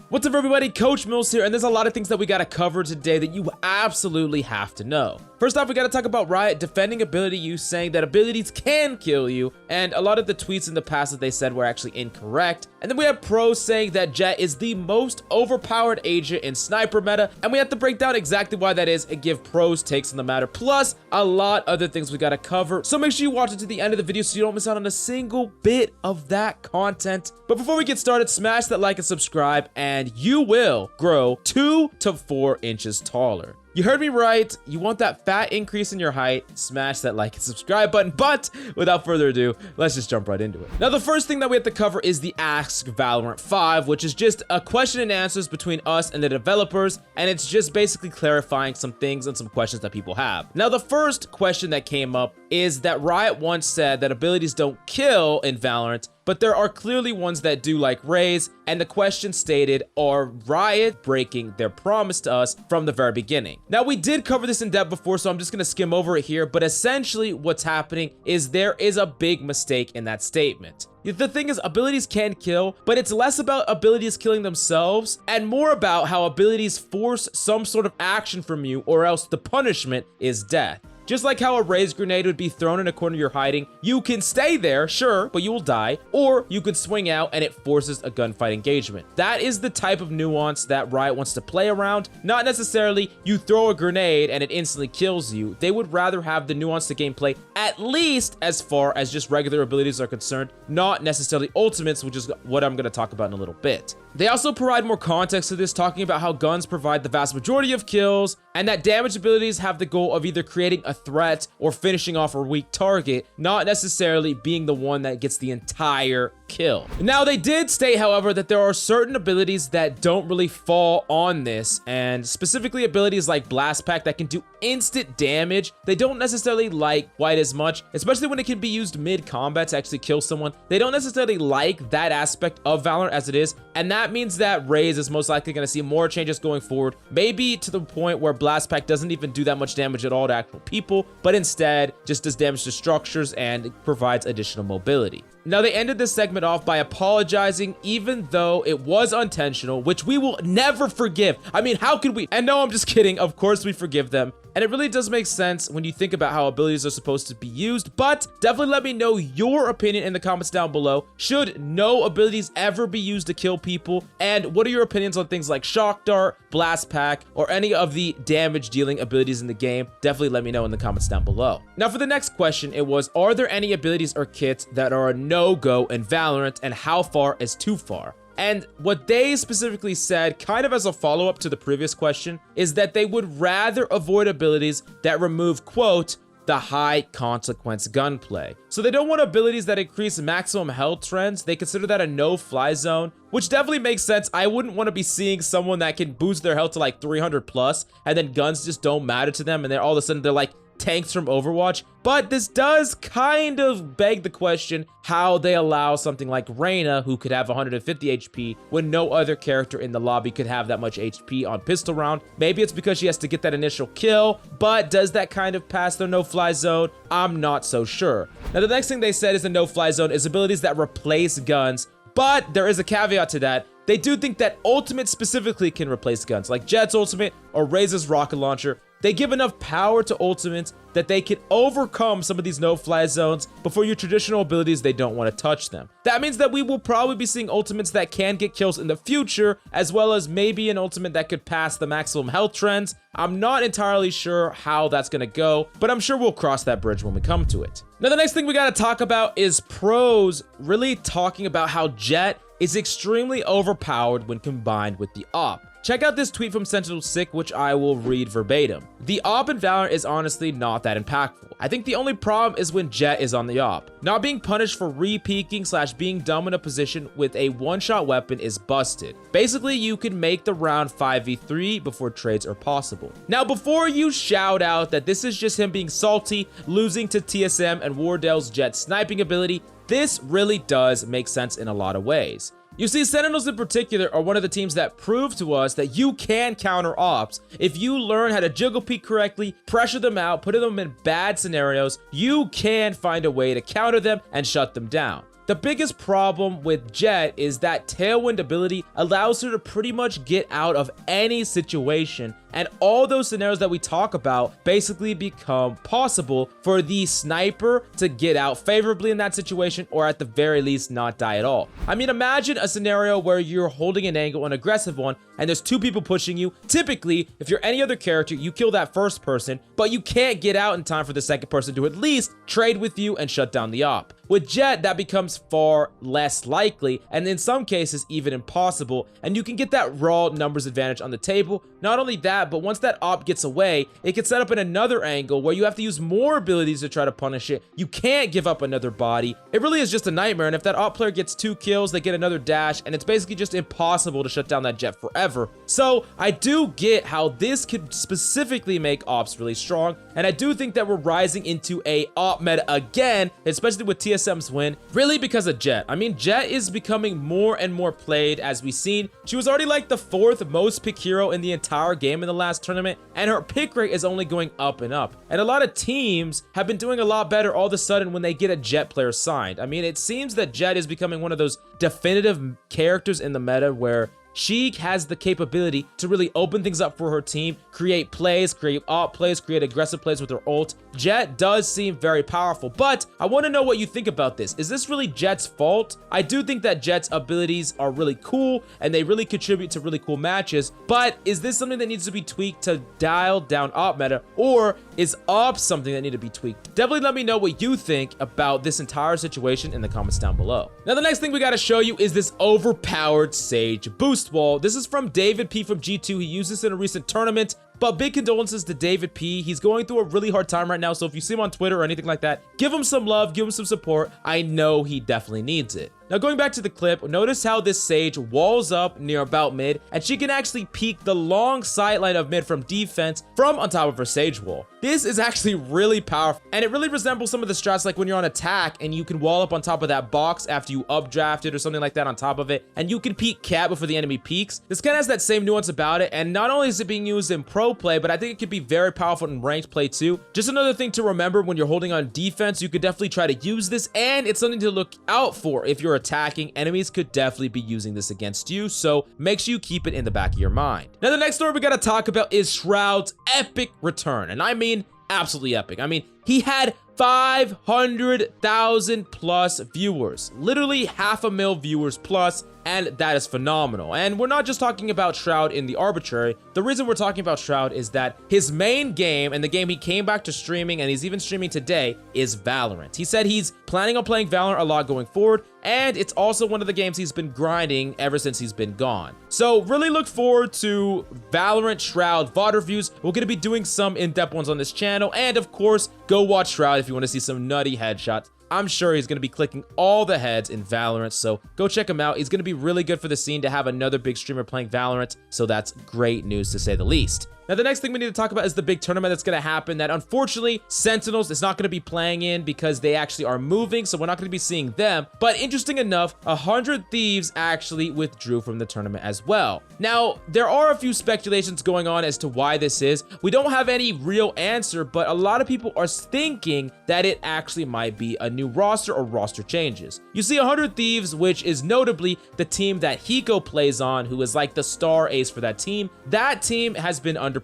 What's up everybody, Coach Mills here, and there's a lot of things that we gotta cover today that you absolutely have to know. First off, we gotta talk about Riot defending ability use, saying that abilities can kill you, and a lot of the tweets in the past that they said were actually incorrect. And then we have pros saying that JETT is the most overpowered agent in sniper meta, and we have to break down exactly why that is and give pros takes on the matter, plus a lot other things we gotta cover. So make sure you watch it to the end of the video so you don't miss out on a single bit of that content. But before we get started, smash that like and subscribe, and you will grow 2 to 4 inches taller. You heard me right. You want that fat increase in your height, smash that like and subscribe button. But without further ado, let's just jump right into it. Now, the first thing that we have to cover is the Ask Valorant 5, which is just a question and answers between us and the developers, and it's just basically clarifying some things and some questions that people have. Now, the first question that came up is that Riot once said that abilities don't kill in Valorant, but there are clearly ones that do, like Raze, and the question stated, are Riot breaking their promise to us from the very beginning? Now, we did cover this in depth before, so I'm just gonna skim over it here, but essentially what's happening is there is a big mistake in that statement. The thing is, abilities can kill, but it's less about abilities killing themselves and more about how abilities force some sort of action from you, or else the punishment is death. Just like how a Raze grenade would be thrown in a corner you're hiding, you can stay there, sure, but you will die, or you could swing out and it forces a gunfight engagement. That is the type of nuance that Riot wants to play around, not necessarily you throw a grenade and it instantly kills you. They would rather have the nuance to gameplay, at least as far as just regular abilities are concerned, not necessarily ultimates, which is what I'm going to talk about in a little bit. They also provide more context to this, talking about how guns provide the vast majority of kills, and that damage abilities have the goal of either creating a threat or finishing off a weak target, not necessarily being the one that gets the entire kill. Now, they did state, however, that there are certain abilities that don't really fall on this, and specifically abilities like Blast Pack that can do instant damage. They don't necessarily like quite as much, especially when it can be used mid-combat to actually kill someone. They don't necessarily like that aspect of Valorant as it is, and that means that Raze is most likely going to see more changes going forward, maybe to the point where Blast Pack doesn't even do that much damage at all to actual people, but instead just does damage to structures and provides additional mobility. Now, they ended this segment off by apologizing, even though it was intentional, which we will never forgive. I mean, how could we? And no, I'm just kidding. Of course we forgive them. And it really does make sense when you think about how abilities are supposed to be used, but definitely let me know your opinion in the comments down below. Should no abilities ever be used to kill people? And what are your opinions on things like Shock Dart, Blast Pack, or any of the damage dealing abilities in the game? Definitely let me know in the comments down below. Now, for the next question, it was, are there any abilities or kits that are a no-go in Valorant, and how far is too far? And what they specifically said, kind of as a follow-up to the previous question, is that they would rather avoid abilities that remove, quote, the high consequence gunplay. So they don't want abilities that increase maximum health trends. They consider that a no-fly zone, which definitely makes sense. I wouldn't want to be seeing someone that can boost their health to like 300 plus, and then guns just don't matter to them, and they're all of a sudden they're like tanks from Overwatch. But this does kind of beg the question how they allow something like Reyna, who could have 150 HP, when no other character in the lobby could have that much HP on pistol round. Maybe it's because she has to get that initial kill, but does that kind of pass their no-fly zone? I'm not so sure. Now, the next thing they said is the no-fly zone is abilities that replace guns, but there is a caveat to that. They do think that ultimate specifically can replace guns, like JETT's ultimate or Raze's rocket launcher. They give enough power to ultimates that they can overcome some of these no-fly zones, but for your traditional abilities, they don't want to touch them. That means that we will probably be seeing ultimates that can get kills in the future, as well as maybe an ultimate that could pass the maximum health trends. I'm not entirely sure how that's going to go, but I'm sure we'll cross that bridge when we come to it. Now, the next thing we got to talk about is pros really talking about how JETT is extremely overpowered when combined with the AWP. Check out this tweet from Sentinel Sick, which I will read verbatim. The AWP in Valorant is honestly not that impactful. I think the only problem is when JETT is on the AWP. Not being punished for re-peeking / being dumb in a position with a one-shot weapon is busted. Basically, you can make the round 5v3 before trades are possible. Now, before you shout out that this is just him being salty, losing to TSM and Wardell's JETT sniping ability, this really does make sense in a lot of ways. You see, Sentinels in particular are one of the teams that prove to us that you can counter ops. If you learn how to jiggle peek correctly, pressure them out, put them in bad scenarios, you can find a way to counter them and shut them down. The biggest problem with JETT is that Tailwind ability allows her to pretty much get out of any situation, and all those scenarios that we talk about basically become possible for the sniper to get out favorably in that situation, or at the very least not die at all. I mean, imagine a scenario where you're holding an angle, an aggressive one, and there's two people pushing you. Typically, if you're any other character, you kill that first person, but you can't get out in time for the second person to at least trade with you and shut down the op. With JETT, that becomes far less likely, and in some cases even impossible, and you can get that raw numbers advantage on the table. Not only that, but once that op gets away, it can set up in another angle where you have to use more abilities to try to punish it. You can't give up another body. It really is just a nightmare, and if that op player gets 2 kills, they get another dash, and it's basically just impossible to shut down that JETT forever. So I do get how this could specifically make ops really strong, and I do think that we're rising into a op meta again, especially with TSM's win, really because of JETT. I mean, JETT is becoming more and more played, as we've seen. She was already like the 4th most pick hero in the entire game in the last tournament, and her pick rate is only going up and up. And a lot of teams have been doing a lot better all of a sudden when they get a JETT player signed. I mean, it seems that JETT is becoming one of those definitive characters in the meta where she has the capability to really open things up for her team, create plays, create op plays, create aggressive plays with her ult. JETT does seem very powerful, but I want to know what you think about this. Is this really JETT's fault? I do think that JETT's abilities are really cool, and they really contribute to really cool matches, but is this something that needs to be tweaked to dial down op meta, or is op something that needs to be tweaked? Definitely let me know what you think about this entire situation in the comments down below. Now, the next thing we got to show you is this overpowered Sage boost wall. This is from David P from G2. He used this in a recent tournament, but big condolences to David P. He's going through a really hard time right now, so if you see him on Twitter or anything like that, give him some love, give him some support. I know he definitely needs it. Now, going back to the clip, notice how this Sage walls up near about mid, and she can actually peek the long sideline of mid from defense from on top of her Sage wall. This is actually really powerful, and it really resembles some of the strats like when you're on attack and you can wall up on top of that box after you updrafted or something like that on top of it, and you can peek cap before the enemy peeks. This kind of has that same nuance about it, and not only is it being used in pro play, but I think it could be very powerful in ranked play too. Just another thing to remember when you're holding on defense, you could definitely try to use this, and it's something to look out for if you're attacking. Enemies could definitely be using this against you, so make sure you keep it in the back of your mind. Now, the next story we gotta talk about is Shroud's epic return, and I mean absolutely epic. I mean, he had 500,000 plus viewers, literally 500,000 viewers plus, and that is phenomenal. And we're not just talking about Shroud in the arbitrary. The reason we're talking about Shroud is that his main game, and the game he came back to streaming, and he's even streaming today, is Valorant. He said he's planning on playing Valorant a lot going forward, and it's also one of the games he's been grinding ever since he's been gone. So really look forward to Valorant Shroud VOD reviews. We're going to be doing some in-depth ones on this channel, and of course, go watch Shroud if you want to see some nutty headshots. I'm sure he's going to be clicking all the heads in Valorant, so go check him out. He's going to be really good for the scene to have another big streamer playing Valorant, so that's great news to say the least. Now, the next thing we need to talk about is the big tournament that's going to happen that unfortunately Sentinels is not going to be playing in because they actually are moving, so we're not going to be seeing them. But interesting enough, 100 Thieves actually withdrew from the tournament as well. Now, there are a few speculations going on as to why this is. We don't have any real answer, but a lot of people are thinking that it actually might be a new roster or roster changes. You see 100 Thieves, which is notably the team that Hiko plays on, who is like the star ace for that team. That team has been underperforming.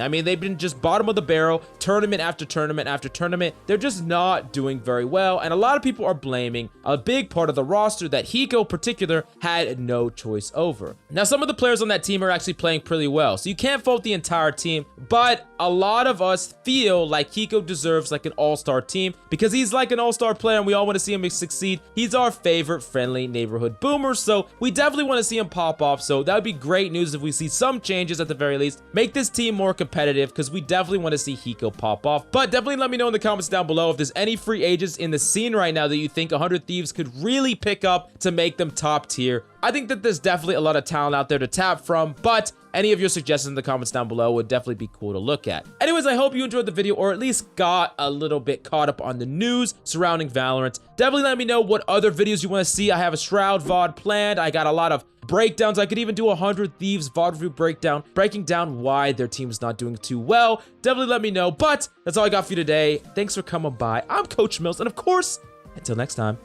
I mean, they've been just bottom of the barrel, tournament after tournament after tournament. They're just not doing very well, and a lot of people are blaming a big part of the roster that Hiko in particular had no choice over. Now, some of the players on that team are actually playing pretty well, so you can't fault the entire team, but a lot of us feel like Hiko deserves like an all-star team because he's like an all-star player and we all want to see him succeed. He's our favorite friendly neighborhood boomer, so we definitely want to see him pop off. So that would be great news if we see some changes at the very least. Make this team more competitive because we definitely want to see Hiko pop off. But definitely let me know in the comments down below if there's any free agents in the scene right now that you think 100 Thieves could really pick up to make them top tier. I think that there's definitely a lot of talent out there to tap from, but any of your suggestions in the comments down below would definitely be cool to look at. Anyways, I hope you enjoyed the video or at least got a little bit caught up on the news surrounding Valorant. Definitely let me know what other videos you want to see. I have a Shroud VOD planned. I got a lot of breakdowns. I could even do 100 Thieves VOD review breakdown, breaking down why their team's not doing too well. Definitely let me know, but that's all I got for you today. Thanks for coming by. I'm Coach Mills, and of course, until next time,